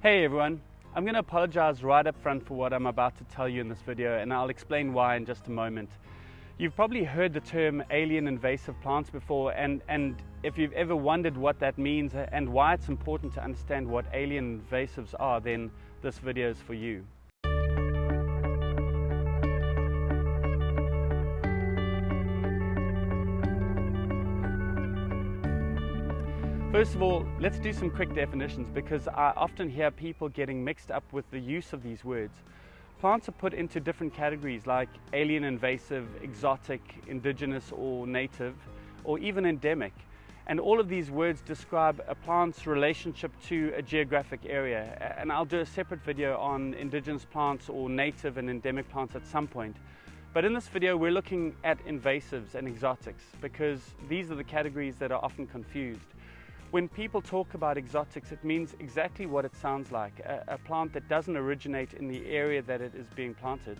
Hey everyone, I'm going to apologize right up front for what I'm about to tell you in this video, and I'll explain why in just a moment. You've probably heard the term alien invasive plants before, and if you've ever wondered what that means and why it's important to understand what alien invasives are, then this video is for you. First of all, let's do some quick definitions, because I often hear people getting mixed up with the use of these words. Plants are put into different categories like alien invasive, exotic, indigenous or native, or even endemic. And all of these words describe a plant's relationship to a geographic area. And I'll do a separate video on indigenous plants or native and endemic plants at some point. But in this video, we're looking at invasives and exotics, because these are the categories that are often confused. When people talk about exotics, it means exactly what it sounds like, a plant that doesn't originate in the area that it is being planted.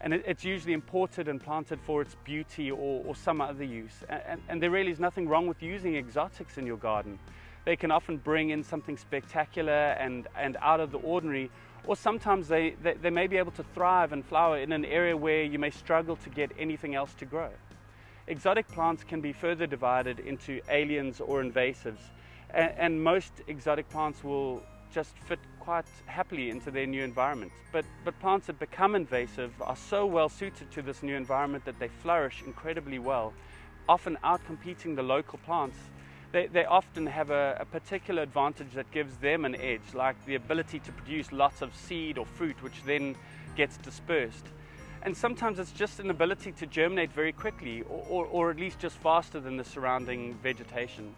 And it's usually imported and planted for its beauty or some other use. And there really is nothing wrong with using exotics in your garden. They can often bring in something spectacular and out of the ordinary, or sometimes they may be able to thrive and flower in an area where you may struggle to get anything else to grow. Exotic plants can be further divided into aliens or invasives. And most exotic plants will just fit quite happily into their new environment. But plants that become invasive are so well suited to this new environment that they flourish incredibly well, often outcompeting the local plants. They often have a particular advantage that gives them an edge, like the ability to produce lots of seed or fruit, which then gets dispersed. And sometimes it's just an ability to germinate very quickly, or at least just faster than the surrounding vegetation.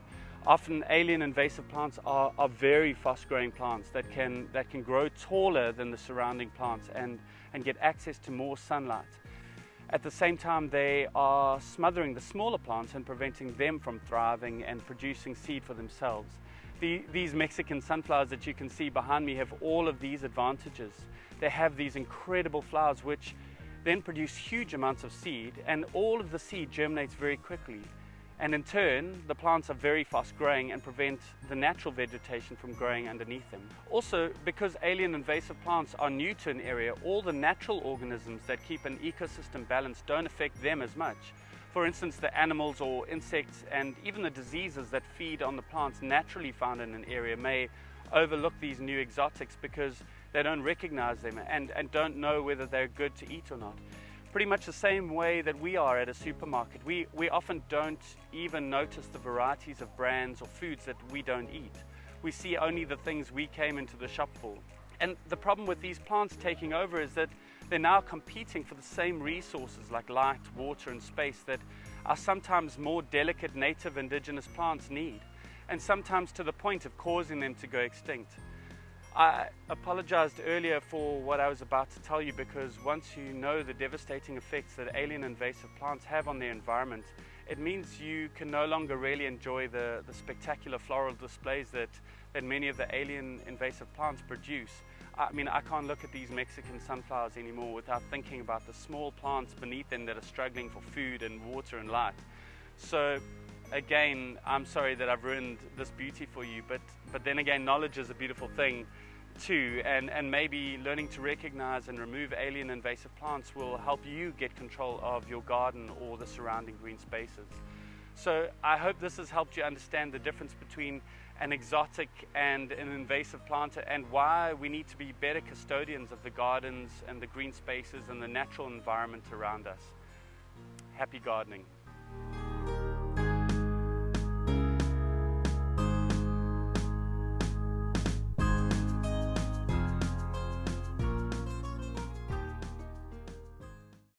Often alien invasive plants are very fast growing plants that can grow taller than the surrounding plants and get access to more sunlight. At the same time, they are smothering the smaller plants and preventing them from thriving and producing seed for themselves. These Mexican sunflowers that you can see behind me have all of these advantages. They have these incredible flowers which then produce huge amounts of seed, and all of the seed germinates very quickly. And in turn, the plants are very fast growing and prevent the natural vegetation from growing underneath them. Also, because alien invasive plants are new to an area, all the natural organisms that keep an ecosystem balanced don't affect them as much. For instance, the animals or insects and even the diseases that feed on the plants naturally found in an area may overlook these new exotics because they don't recognize them and don't know whether they're good to eat or not. Pretty much the same way that we are at a supermarket. We often don't even notice the varieties of brands or foods that we don't eat. We see only the things we came into the shop for. And the problem with these plants taking over is that they're now competing for the same resources like light, water, and space that our sometimes more delicate native indigenous plants need, and sometimes to the point of causing them to go extinct. I apologized earlier for what I was about to tell you, because once you know the devastating effects that alien invasive plants have on their environment, it means you can no longer really enjoy the spectacular floral displays that many of the alien invasive plants produce. I mean, I can't look at these Mexican sunflowers anymore without thinking about the small plants beneath them that are struggling for food and water and light. So again, I'm sorry that I've ruined this beauty for you, but then again, knowledge is a beautiful thing too, and maybe learning to recognize and remove alien invasive plants will help you get control of your garden or the surrounding green spaces. So I hope this has helped you understand the difference between an exotic and an invasive plant, and why we need to be better custodians of the gardens and the green spaces and the natural environment around us. Happy gardening.